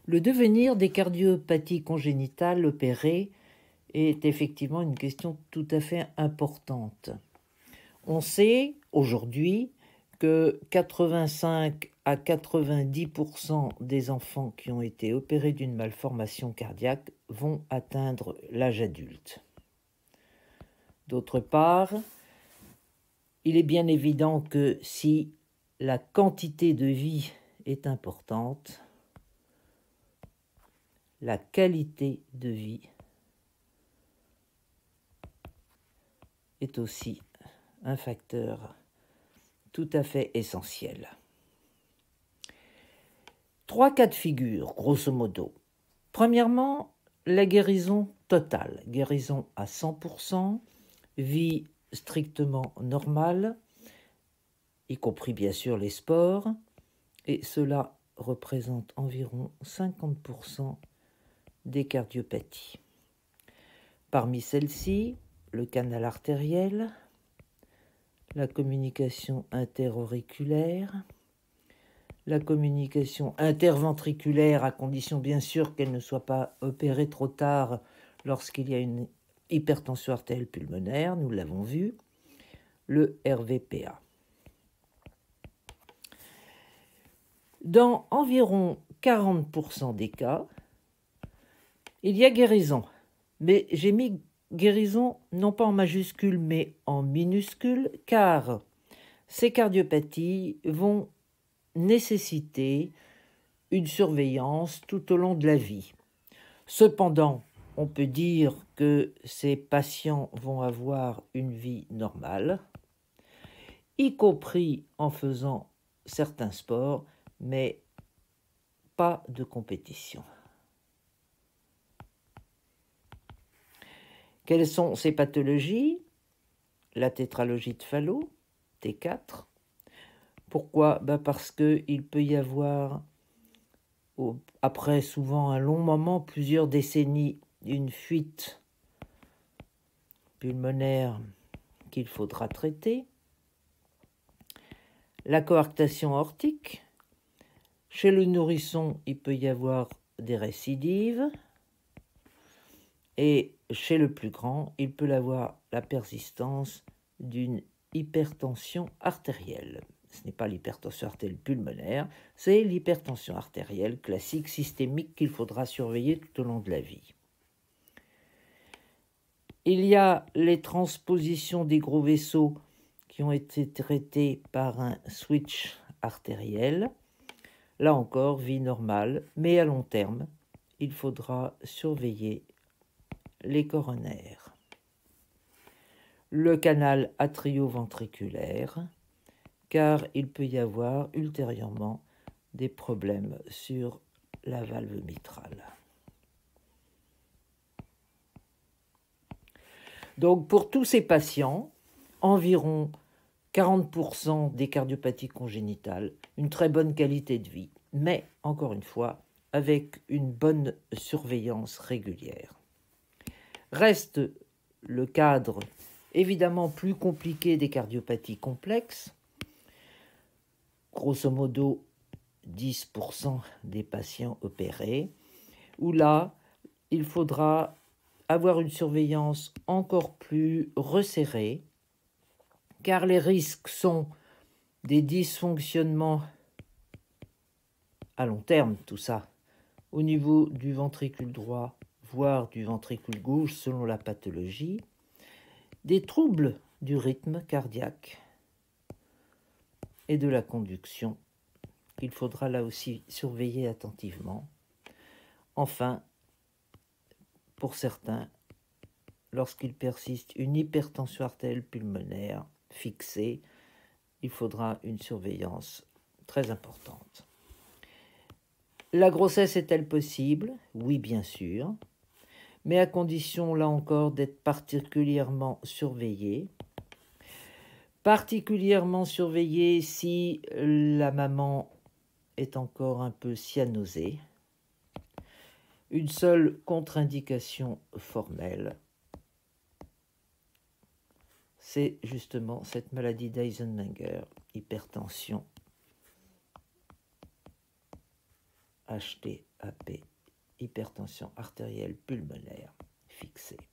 Le devenir des cardiopathies congénitales opérées est effectivement une question tout à fait importante. On sait aujourd'hui que 85 à 90% des enfants qui ont été opérés d'une malformation cardiaque vont atteindre l'âge adulte. D'autre part, il est bien évident que si la quantité de vie est importante, la qualité de vie est aussi un facteur tout à fait essentiel. 3 cas de figure, grosso modo. Premièrement, la guérison totale, guérison à 100%, vie strictement normale, y compris bien sûr les sports, et cela représente environ 50% des cardiopathies. Parmi celles-ci, le canal artériel, la communication interauriculaire, la communication interventriculaire, à condition bien sûr qu'elle ne soit pas opérée trop tard lorsqu'il y a une hypertension artérielle pulmonaire, nous l'avons vu, le RVPA. Dans environ 40% des cas, il y a guérison, mais j'ai mis guérison non pas en majuscule mais en minuscule, car ces cardiopathies vont nécessiter une surveillance tout au long de la vie. Cependant, on peut dire que ces patients vont avoir une vie normale, y compris en faisant certains sports, mais pas de compétition. Quelles sont ces pathologies? La tétralogie de Fallot, T4. Pourquoi? Parce qu'il peut y avoir, après souvent un long moment, plusieurs décennies, une fuite pulmonaire qu'il faudra traiter. La coarctation aortique. Chez le nourrisson, il peut y avoir des récidives. Et chez le plus grand, il peut y avoir la persistance d'une hypertension artérielle. Ce n'est pas l'hypertension artérielle pulmonaire, c'est l'hypertension artérielle classique systémique qu'il faudra surveiller tout au long de la vie. Il y a les transpositions des gros vaisseaux qui ont été traités par un switch artériel. Là encore, vie normale, mais à long terme, il faudra surveiller les coronaires. Le canal atrioventriculaire, car il peut y avoir ultérieurement des problèmes sur la valve mitrale. Donc pour tous ces patients, environ 40% des cardiopathies congénitales, une très bonne qualité de vie, mais encore une fois, avec une bonne surveillance régulière. Reste le cadre évidemment plus compliqué des cardiopathies complexes, grosso modo 10% des patients opérés, où là, il faudra avoir une surveillance encore plus resserrée, car les risques sont des dysfonctionnements à long terme, tout ça, au niveau du ventricule droit, voire du ventricule gauche selon la pathologie, des troubles du rythme cardiaque et de la conduction qu'il faudra là aussi surveiller attentivement. Enfin, pour certains, lorsqu'il persiste une hypertension artérielle pulmonaire fixée, il faudra une surveillance très importante. La grossesse est-elle possible? Oui, bien sûr, mais à condition, là encore, d'être particulièrement surveillée. Particulièrement surveillée si la maman est encore un peu cyanosée. Une seule contre-indication formelle, c'est justement cette maladie d'Eisenmenger, hypertension HTAP, hypertension artérielle pulmonaire fixée.